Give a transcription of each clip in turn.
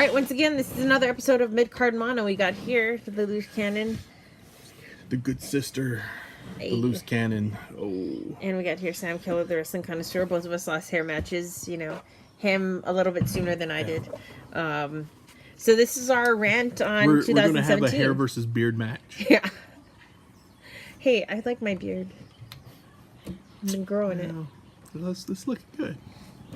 right, once again, this is another episode of Mid-Card Mono. We got here the loose cannon. The good sister. Hey. The loose cannon. Oh. And we got here Sam Keola, the wrestling connoisseur. Both of us lost hair matches. You know, him a little bit sooner than I did. So this is our rant on 2017. We're going to have a hair versus beard match. Yeah. Hey, I like my beard. I've been growing it. This looking good.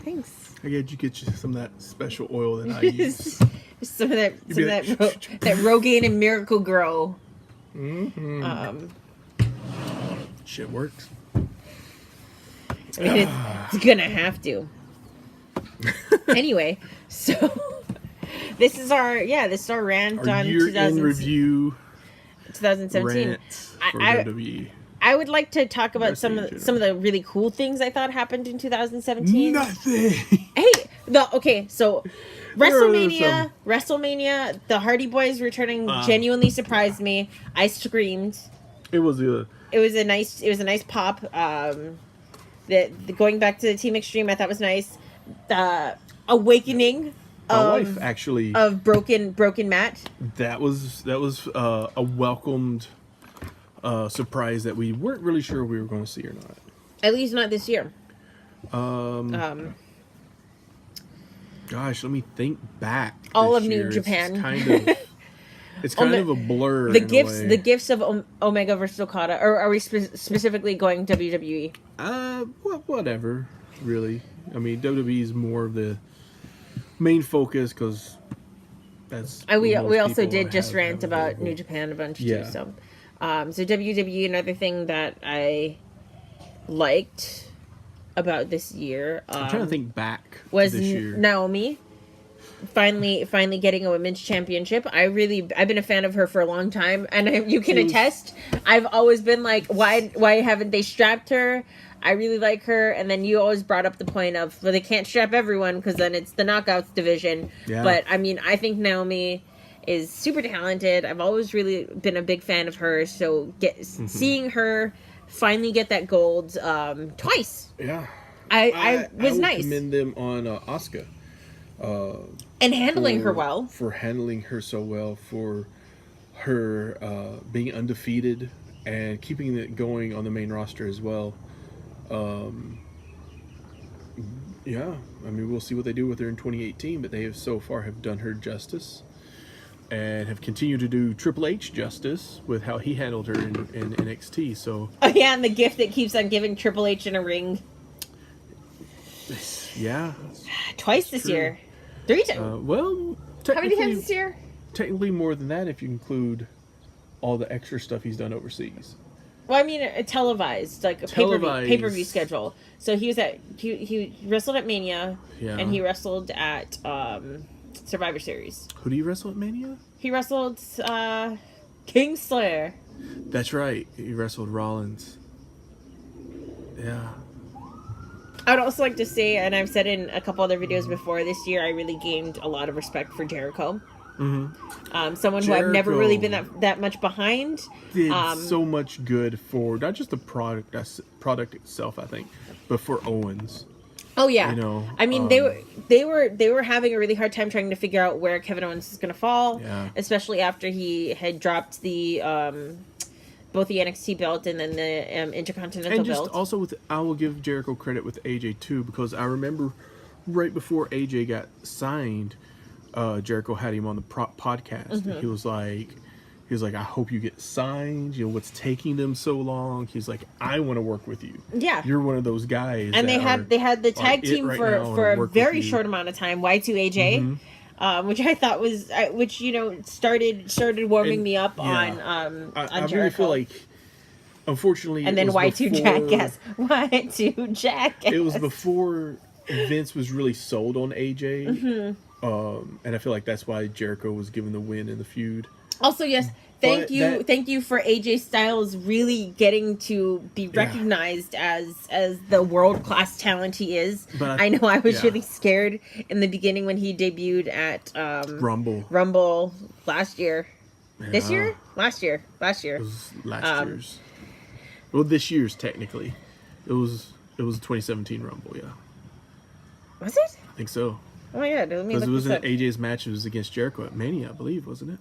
Thanks. I get you some of that special oil that I use. some of that Rogaine and Miracle Grow. Mm-hmm. Shit works. I mean, it's gonna have to. Anyway, so this is our rant our on year in review. 2017. Rant for WWE. I would like to talk about some of the really cool things I thought happened in 2017. Nothing. Hey, so WrestleMania, the Hardy Boys returning genuinely surprised me. I screamed. It was a nice pop. The going back to the Team Extreme I thought was nice. The awakening of broken Matt. That was a welcomed surprise that we weren't really sure we were going to see or not. At least not this year. Gosh, let me think back. All of New Japan. It's kind of a blur. The gifts of Omega versus Okada, or are we specifically going WWE? Well, whatever. Really, I mean, WWE is more of the main focus because that's. We also did just rant about New Japan a bunch too. So, so WWE, another thing that I liked about this year. I'm trying to think back. Was this year. Naomi finally getting a women's championship. I've been a fan of her for a long time, and you can attest. I've always been like, why haven't they strapped her? I really like her, and then you always brought up the point of, well, they can't strap everyone because then it's the knockouts division. Yeah. But I mean, I think Naomi is super talented. I've always really been a big fan of her. So seeing her finally get that gold twice. Yeah, I was nice. I commend them on Asuka. And handling her well. For handling her so well, for her being undefeated and keeping it going on the main roster as well. Yeah, I mean, we'll see what they do with her in 2018, but they have so far have done her justice and have continued to do Triple H justice with how he handled her in NXT. So and the gift that keeps on giving Triple H in a ring. Yeah, twice this year. 3 times. Well, how many times this year? Technically more than that if you include all the extra stuff he's done overseas. Well, I mean, televised, like a pay-per-view schedule. So he wrestled at Mania, and he wrestled at Survivor Series. Who do you wrestle at Mania? He wrestled Kingslayer. That's right. He wrestled Rollins. Yeah. I would also like to say, and I've said in a couple other videos before, this year I really gained a lot of respect for Jericho. Mm-hmm. Someone who I've never really been that much behind. Did so much good for not just the product itself, I think, but for Owens. Oh yeah, you know, I mean they were having a really hard time trying to figure out where Kevin Owens is going to fall, especially after he had dropped the both the NXT belt and then the Intercontinental and just belt. Also, I will give Jericho credit with AJ too, because I remember right before AJ got signed. Jericho had him on the podcast. Mm-hmm. He was like, I hope you get signed. You know, what's taking them so long? He's like, I want to work with you. Yeah, you're one of those guys. And they had the tag team for a very short amount of time. Y2AJ, which I thought was started warming me up on I Jericho. really feel like, unfortunately, and then Y2 Jackass. It was before Vince was really sold on AJ. Mm-hmm. And I feel like that's why Jericho was given the win in the feud. Also, yes, thank you for AJ Styles really getting to be recognized as the world-class talent he is. But I know I was really scared in the beginning when he debuted at Rumble last year. Yeah. This year? Last year. It was last year's. Well, this year's technically. It was the 2017 Rumble, yeah. Was it? I think so. Oh my god, let me Because look it this wasn't up. AJ's match. It was against Jericho at Mania, I believe, wasn't it?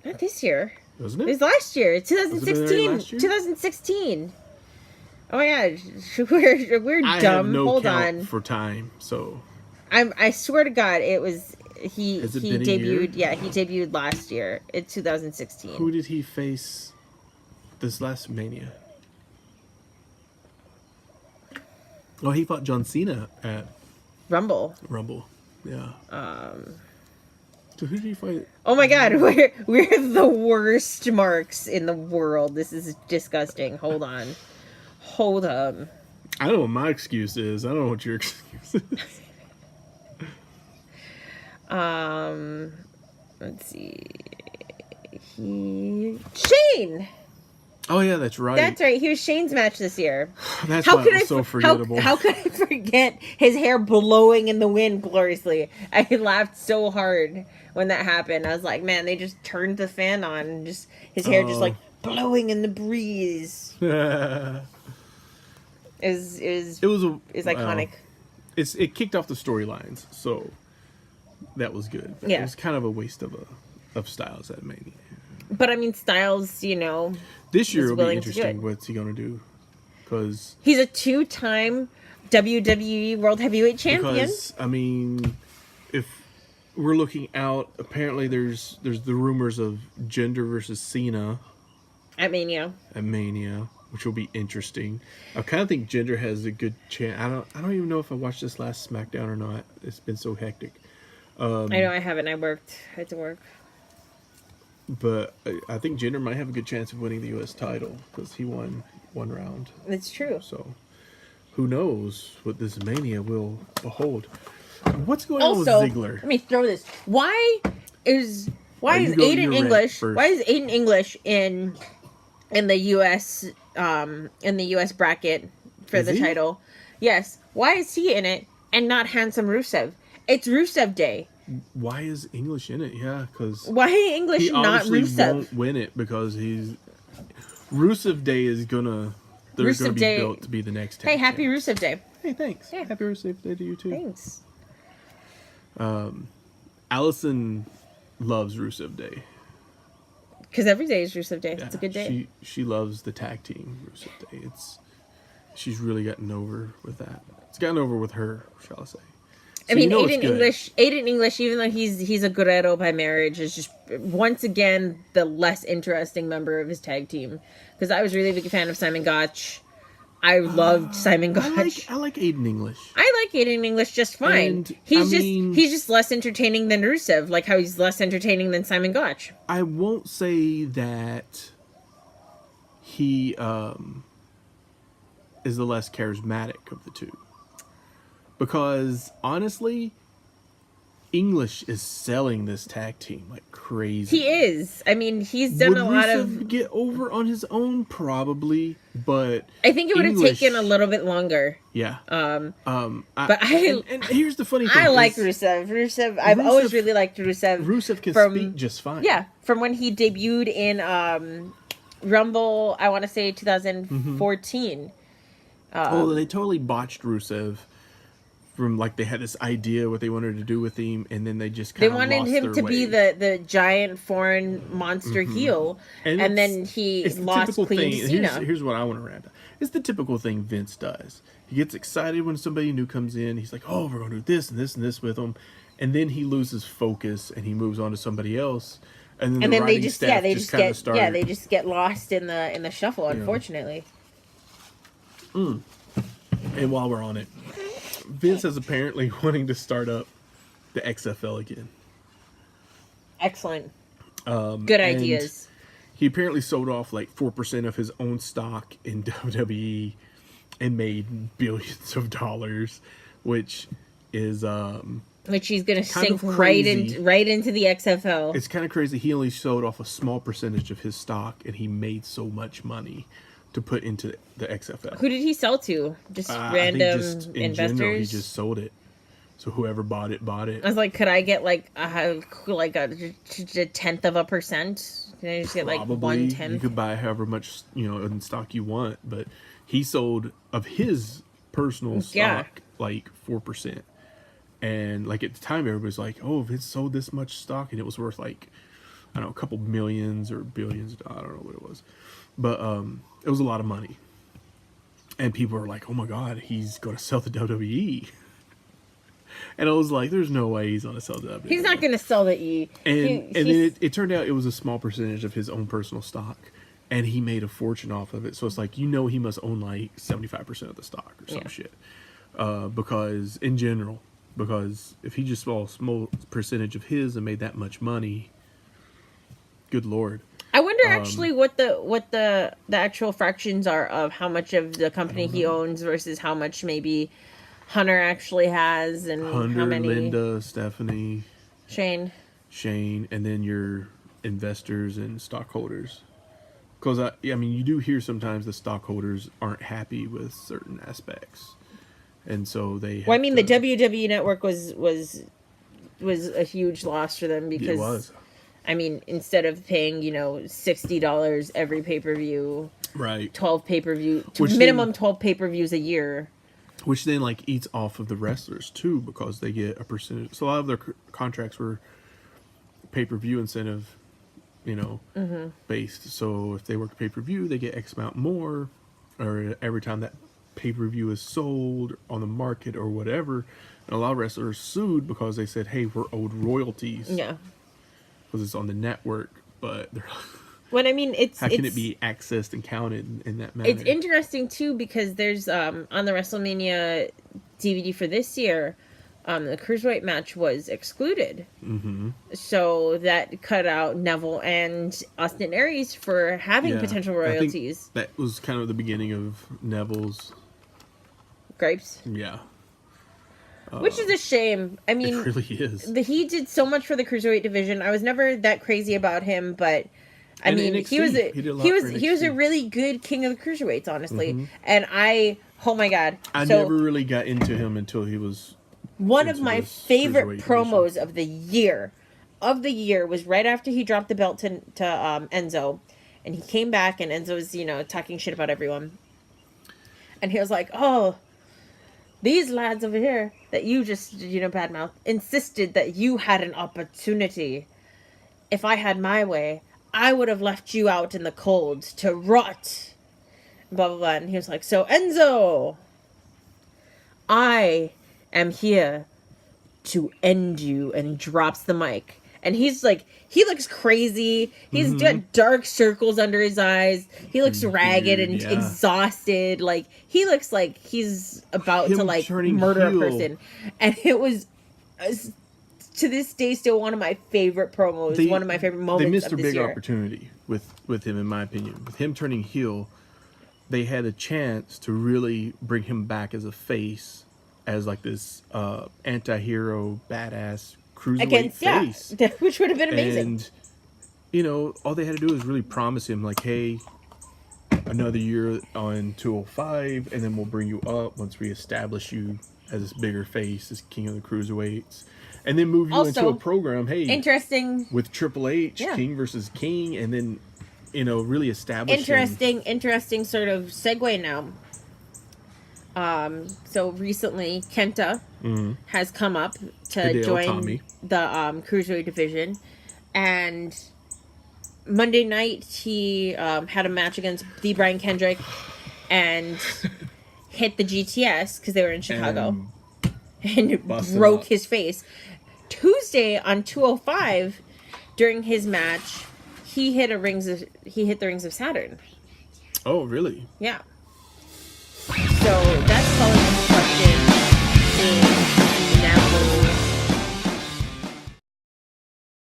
Not this year. Wasn't It it? was last year. Was it already 2016. last year? 2016. Oh my god, we're I have dumb. no Hold count on. for time, so I swear to God, it was he. Has it He been a year? debuted. Yeah, he debuted last year in 2016. who did he face this last Mania? Oh, he fought John Cena at Rumble. Rumble. Yeah. So who did he fight? Oh my god, we're the worst marks in the world. This is disgusting. Hold on. Hold on. I don't know what my excuse is. I don't know what your excuse is. Let's see. Shane. Oh yeah, that's right. That's right. He was Shane's match this year. That's why it was so forgettable. How could I forget his hair blowing in the wind gloriously? I laughed so hard when that happened. I was like, man, they just turned the fan on and just his hair just like blowing in the breeze. It Is iconic. It kicked off the storylines, so that was good. But Yeah. It was kind of a waste of Styles at Mania. But I mean, Styles, This year was will be willing to do interesting. it. What's he gonna do? Because he's a 2-time WWE World Heavyweight Champion. Because I mean, if we're looking out, apparently there's the rumors of Jinder versus Cena at Mania, which will be interesting. I kind of think Jinder has a good chance. I don't even know if I watched this last SmackDown or not. It's been so hectic. I know I haven't. I had to work. But I think Jinder might have a good chance of winning the U.S. title because he won one round. It's true. So who knows what this Mania will behold. What's going on with Also, Ziggler? let me throw this. Why is you go- Aiden you're English? right first. Why is Aiden English in the U.S. Bracket for Is the he? title? Yes. Why is he in it and not Handsome Rusev? It's Rusev Day. Why is English in it? Yeah, because Why English, he not obviously Rusev? won't win it because Rusev Day is gonna. They're Rusev gonna be Day- built to be the next. Hey, tag happy champs. Rusev Day. Hey, thanks. Yeah. Happy Rusev Day to you too. Thanks. Allison loves Rusev Day. Because every day is Rusev Day. Yeah, It's a good day. She loves the tag team Rusev Day. She's really gotten over with that. It's gotten over with her, shall I say? I So mean, you know it's Aiden English, even though he's a Guerrero by marriage, is just once again the less interesting member of his tag team. Because I was really a big fan of Simon Gotch. I loved Simon Gotch. I like Aiden English. I like Aiden English just fine. And, He's I mean- just less entertaining than Rusev, like how he's less entertaining than Simon Gotch. I won't say that he is the less charismatic of the two. Because, honestly, English is selling this tag team like crazy. He is. I mean, he's done Would a lot Rusev of. get over on his own? Probably, but I think it would have English- taken a little bit longer. Yeah. But and here's the funny thing. I like is Rusev. I've always really liked Rusev. Rusev can from- speak just fine. Yeah, from when he debuted in Rumble, I want to say 2014. Oh, they totally botched Rusev. From like they had this idea what they wanted to do with him, and then they just kind They of wanted lost him their to way. be the giant foreign monster heel, and it's- then he it's the lost typical clean thing. to Cena. Here's what I want to rant. It's the typical thing Vince does. He gets excited when somebody new comes in. He's like, "Oh, we're going to do this and this and this with them," and then he loses focus and he moves on to somebody else. And then the they writing just staff they just just kind of get started. they just get lost in the shuffle, unfortunately. And while we're on it, Vince is apparently wanting to start up the XFL again. Excellent. Good and ideas. He apparently sold off like 4% of his own stock in WWE and made billions of dollars, which is Which he's gonna kind sink of right crazy. into the XFL. it's kind of crazy. He only sold off a small percentage of his stock, and he made so much money to put into the XFL. Who did he sell to? Just I random think just in investors. general, he just sold it. So whoever bought it, bought it. I was like, could I get like a 0.1%? Can I just get like Probably 1/10? you could buy however much in stock you want, but he sold of his personal stock like 4%, And like at the time, everybody's like, "Oh, Vince sold this much stock, and it was worth like, I don't know, a couple millions or billions. I don't know what it was, but it was a lot of money." And people are like, "Oh my God, he's going to sell the WWE." And I was like, "There's no way he's going to sell the WWE. He's not going to sell the E." And then it turned out it was a small percentage of his own personal stock, and he made a fortune off of it. So it's like, he must own like 75% of the stock or some shit. Because in general, if he just saw a small percentage of his and made that much money, good Lord. I wonder actually what the actual fractions are of how much of the company he owns versus how much maybe Hunter actually has, and Hunter, how many. Linda, Stephanie, Shane, and then your investors and stockholders. Because I mean, you do hear sometimes the stockholders aren't happy with certain aspects, and so they. Well, I mean, the WWE network was a huge loss for them because it was. I mean, instead of paying $60 every pay-per-view, right, 12 pay-per-view, minimum 12 pay-per-views a year, which then like eats off of the wrestlers too, because they get a percentage. So a lot of their contracts were pay-per-view incentive, based. So if they work pay-per-view, they get X amount more, or every time that pay-per-view is sold on the market or whatever. And a lot of wrestlers sued because they said, "Hey, we're owed royalties." Yeah. Because it's on the network, but when I mean, how can it be accessed and counted in that manner? It's interesting too because there's on the WrestleMania DVD for this year, the Cruiserweight match was excluded, so that cut out Neville and Austin Aries for having potential royalties. I think that was kind of the beginning of Neville's gripes. Yeah. Which is a shame. I mean, it really is. He did so much for the Cruiserweight division. I was never that crazy about him, but I mean, NXT, he was a really good king of the Cruiserweights, honestly. And oh my God, I never really got into him until he was one of my favorite promos of the year. Was right after he dropped the belt to Enzo, and he came back, and Enzo was talking shit about everyone, and he was like, "Oh, these lads over here that you just, badmouth, insisted that you had an opportunity. If I had my way, I would have left you out in the cold to rot." Blah, blah, blah. And he was like, "So, Enzo, I am here to end you," and he drops the mic. And he's like, he looks crazy. He's got dark circles under his eyes. He looks ragged and exhausted. Like, he looks like he's about to, murder a person. And it was, to this day, still one of my favorite promos. One of my favorite moments of this year. They missed a big opportunity with him, in my opinion. With him turning heel, they had a chance to really bring him back as a face, as like this anti-hero, badass cruiserweight face. Yeah, which would have been amazing. And all they had to do was really promise him, like, "Hey, another year on 205, and then we'll bring you up once we establish you as this bigger face, as king of the cruiserweights, and then move you into a program." Hey, interesting with Triple H, King versus King, and then really establish. Interesting sort of segue now. So recently, Kenta has come up to Hideo join Tommy. the Cruiserweight division, and Monday night he had a match against the Brian Kendrick and hit the GTS because they were in Chicago and broke his face. Tuesday on 205, during his match, he hit the rings of Saturn. Oh, really? Yeah. So that's calling into question